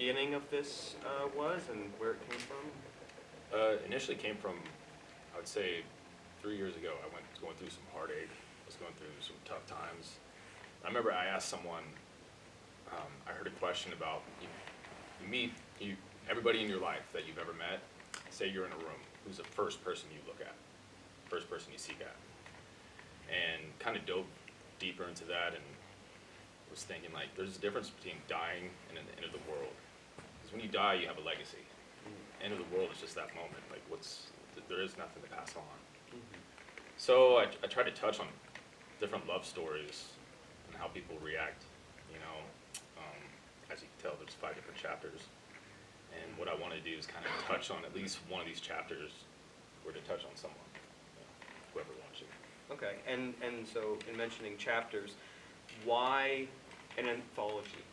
beginning of this was and where it came from? Initially came from, I would say, 3 years ago. I was going through some heartache. I was going through some tough times. I remember I asked someone, I heard a question about, you meet everybody in your life that you've ever met, say you're in a room, who's the first person you look at, first person you seek at? And kind of dove deeper into that and was thinking, like, there's a difference between dying and the end of the world. Because when you die, you have a legacy. End of the world is just that moment. Like, there is nothing to pass on. So I tried to touch on different love stories and how people react. You know, as you can tell, there's 5 different chapters. And what I want to do is kind of touch on at least one of these chapters, or to touch on someone, whoever wants it. Okay, and so in mentioning chapters, why an anthology?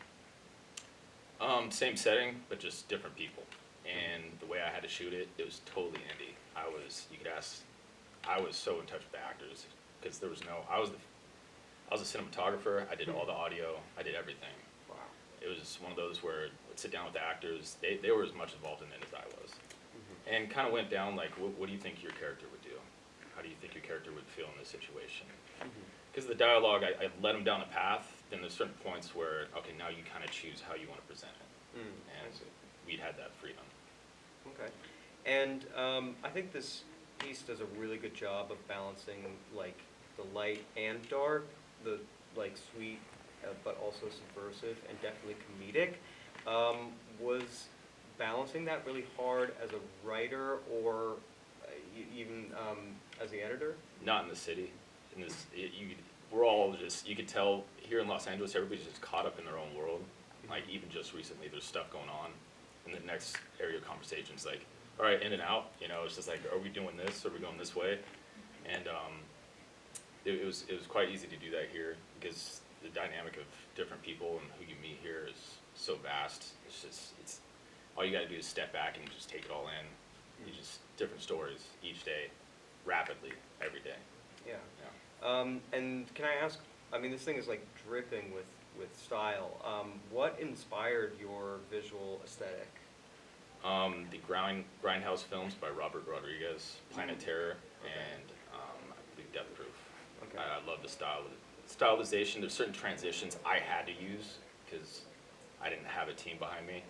Same setting, but just different people. And the way I had to shoot it, it was totally indie. You could ask, I was so in touch with the actors, because there was I was a cinematographer, I did all the audio, I did everything. Wow. It was one of those where I'd sit down with the actors, they were as much involved in it as I was. And kind of went down like, what do you think your character would do? How do you think your character would feel in this situation? Because the dialogue, I led them down a path, then there's certain points where, okay, now you kind of choose how you want to present it. And we'd had that freedom. Okay. And I think this piece does a really good job of balancing like the light and dark, the like sweet but also subversive and definitely comedic. Was balancing that really hard as a writer or even as the editor? Not in the city. In this, we're all just, you could tell here in Los Angeles, everybody's just caught up in their own world. Like even just recently, there's stuff going on. And the next area of conversation is like, all right, in and out. You know, it's just like, are we doing this? Are we going this way? And it was quite easy to do that here because the dynamic of different people and who you meet here is so vast. It's all you got to do is step back and just take it all in. You just different stories each day, rapidly, every day. Yeah. And can I ask? I mean, this thing is like dripping with style. What inspired your visual aesthetic? The Grindhouse films by Robert Rodriguez, Planet Terror, and I believe Death Proof. Okay. I love the stylization. There's certain transitions I had to use because I didn't have a team behind me,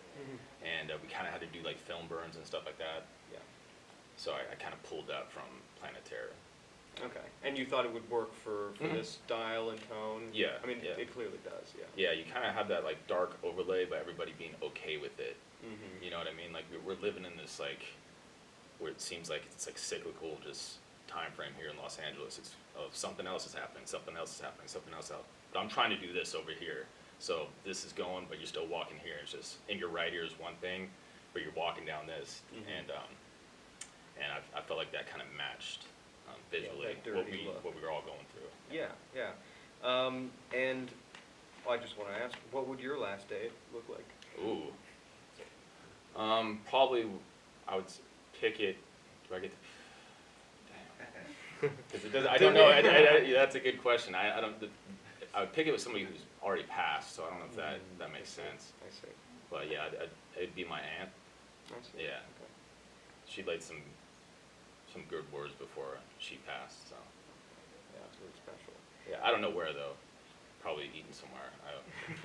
and we kind of had to do like film burns and stuff like that. Yeah. So I kind of pulled that from Planet Terror. Okay. And you thought it would work for this style and tone? Yeah. I mean, yeah. it clearly does, yeah. Yeah, you kind of have that like dark overlay, but everybody being okay with it. You know what I mean? Like we're living in this like, where it seems like it's like cyclical just time frame here in Los Angeles. It's something else is happening, something else is happening, something else out. But I'm trying to do this over here. So this is going, but you're still walking here. It's just in your right ear is one thing, but you're walking down this, and I felt like that kind of matched visually what we were all going through. Yeah, yeah. And I just want to ask, what would your last day look like? Ooh. Probably I would pick it. Do I get to? Damn. 'Cause it doesn't. I don't know. That's a good question. I don't. I would pick it with somebody who's already passed, so I don't know if that makes sense. I see. But yeah, it'd be my aunt. I see. Yeah. Okay. She laid some good words before she passed. So. Yeah, it's really special. Yeah, I don't know where though. Probably eating somewhere.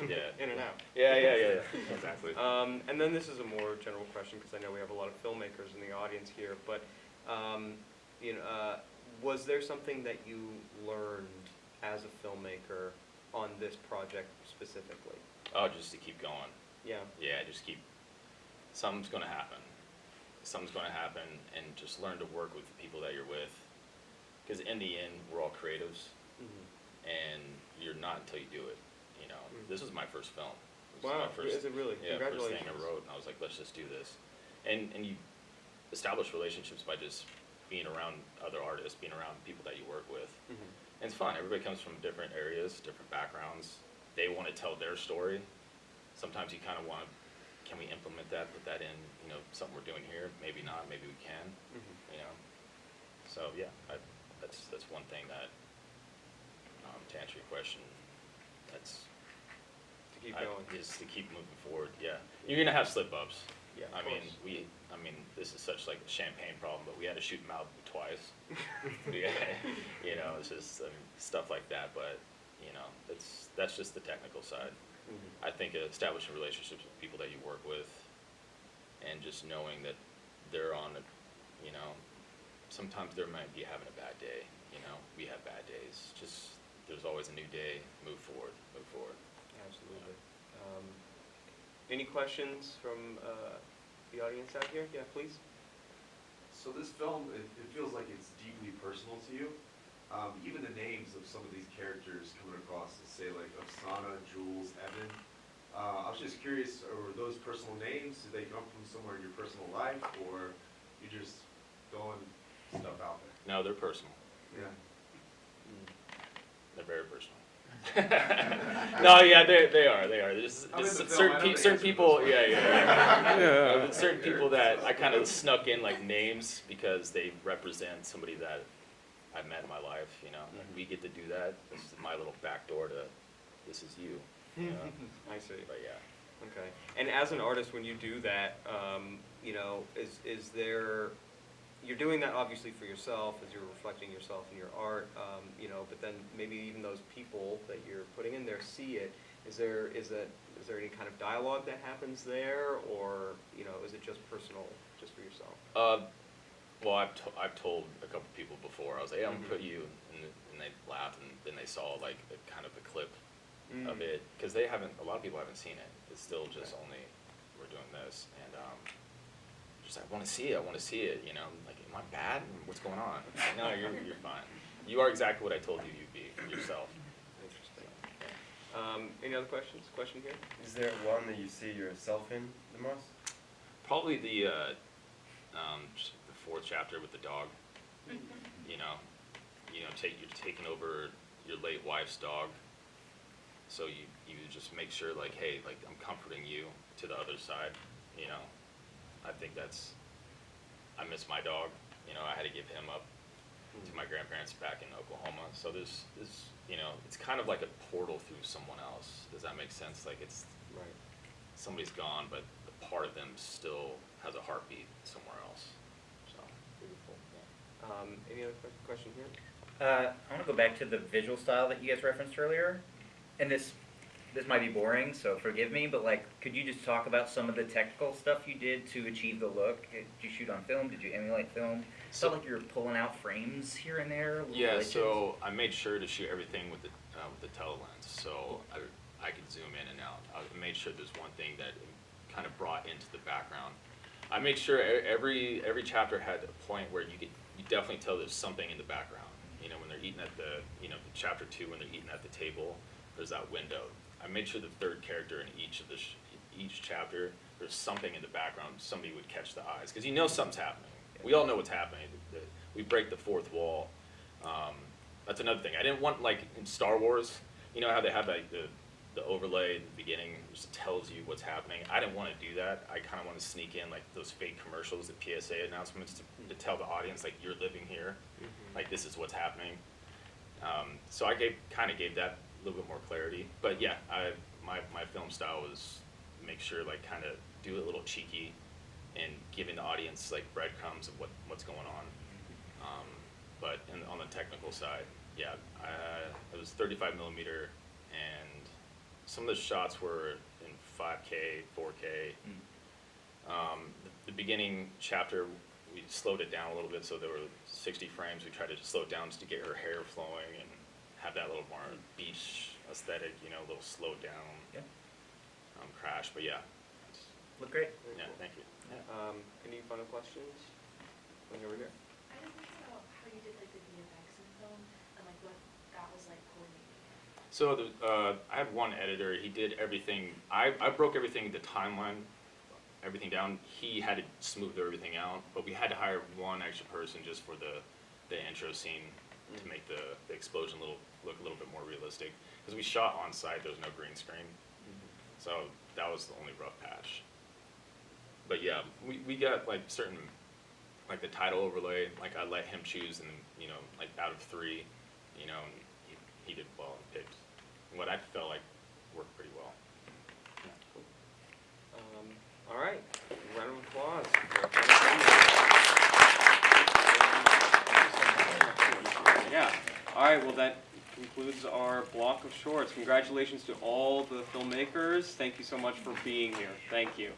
Yeah. In and out. Yeah. Exactly. And then this is a more general question because I know we have a lot of filmmakers in the audience here. But was there something that you learned as a filmmaker on this project specifically? Oh, just to keep going. Yeah. Yeah, just keep. Something's going to happen. Something's going to happen, and just learn to work with the people that you're with. Because in the end, we're all creatives, and you're not until you do it. You know, this was my first film. Wow, is it really? Yeah, first Congratulations. thing I wrote, and I was like, let's just do this. And you establish relationships by just being around other artists, being around people that you work with. And it's fun. Everybody comes from different areas, different backgrounds. They want to tell their story. Sometimes you kind of want to, can we implement that, put that in, something we're doing here? Maybe not, maybe we can, So yeah, that's one thing that, to answer your question, that's to Keep going. Is to keep moving forward. Yeah, you're gonna have slip ups. Yeah, of I mean, course. this is such like a champagne problem, but we had to shoot him out twice. Yeah, it's just stuff like that. But that's just the technical side. Mhm. I think establishing relationships with people that you work with, and just knowing that they're on a, sometimes they might be having a bad day. We have bad days. Just there's always a new day. Move forward. Move forward. Absolutely. Any questions from the audience out here? Yeah, please. So this film, it feels like it's deeply personal to you. Even the names of some of these characters coming across, say like Oksana, Jules, Evan. I was just curious, are those personal names? Do they come from somewhere in your personal life, or you just throwing stuff out there? No, they're personal. Yeah. They're very personal. No, yeah, they are. There's I'm in the film, I certain know the certain answer to people, this yeah. Certain people that I kind of snuck in like names because they represent somebody that I met in my life. Like, we get to do that. This is my little back door to this is you. I see. But yeah. Okay. And as an artist, when you do that, is there, you're doing that obviously for yourself as you're reflecting yourself in your art, but then maybe even those people that you're putting in there see it. Is there any kind of dialogue that happens there, or is it just personal, just for yourself? Well, I've told a couple people before. I was like, "Hey, I'm gonna put you," and they laughed, and then they saw like a kind of a clip of it, because a lot of people haven't seen it. It's still just only we're doing this, and just like, I want to see it. Like, am I bad? What's going on? Like, no, you're fine. You are exactly what I told you you'd be yourself. Interesting. Any other questions? Question here? Is there one that you see yourself in the most? Probably the fourth chapter with the dog. You're taking over your late wife's dog, so you just make sure like, hey, like I'm comforting you to the other side. I think I miss my dog. I had to give him up to my grandparents back in Oklahoma. So there's it's kind of like a portal through someone else. Does that make sense? Like it's Right. somebody's gone, but a part of them still has a heartbeat somewhere else. So Beautiful. Any other question here? I want to go back to the visual style that you guys referenced earlier, and this might be boring, so forgive me, but like, could you just talk about some of the technical stuff you did to achieve the look? Did you shoot on film? Did you emulate film? It felt like you were pulling out frames here and there. Little yeah, glitches. so I made sure to shoot everything with the telelens, so I could zoom in and out. I made sure there's one thing that kind of brought into the background. I made sure every chapter had a point where you definitely tell there's something in the background. When they're eating at chapter 2, when they're eating at the table, there's that window. I made sure the third character in each chapter, there's something in the background, somebody would catch the eyes, because something's happening. We all know what's happening. We break the fourth wall. That's another thing. I didn't want, like in Star Wars, how they have like the overlay in the beginning, just tells you what's happening. I didn't want to do that. I kind of want to sneak in like those fake commercials, the PSA announcements to tell the audience like, you're living here, like this is what's happening. So I kind of gave that a little bit more clarity. But yeah, my film style was make sure like kind of do it a little cheeky and giving the audience like breadcrumbs of what's going on. But on the technical side, yeah, it was 35 millimeter, and some of the shots were in 5K, 4K. The beginning chapter, we slowed it down a little bit, so there were 60 frames. We tried to slow it down just to get her hair flowing and have that little more beach aesthetic, a little slowed down crash. But yeah, Look great. yeah, Cool. thank you. Yeah. Any final questions? Over here. I just think about how you did like the VFX in film and like what that was like coordinating. So I had one editor. He did everything. I broke everything, the timeline, everything down. He had to smooth everything out, but we had to hire one extra person just for the intro scene to make the explosion look a little bit more realistic. Because we shot on site, there was no green screen, so that was the only rough patch. But yeah, we got like certain, like the title overlay, like I let him choose, and like out of 3, and he did well and picked what I felt like worked pretty well. All right, round of applause. Yeah. All right. Well, that concludes our block of shorts. Congratulations to all the filmmakers. Thank you so much for being here. Thank you.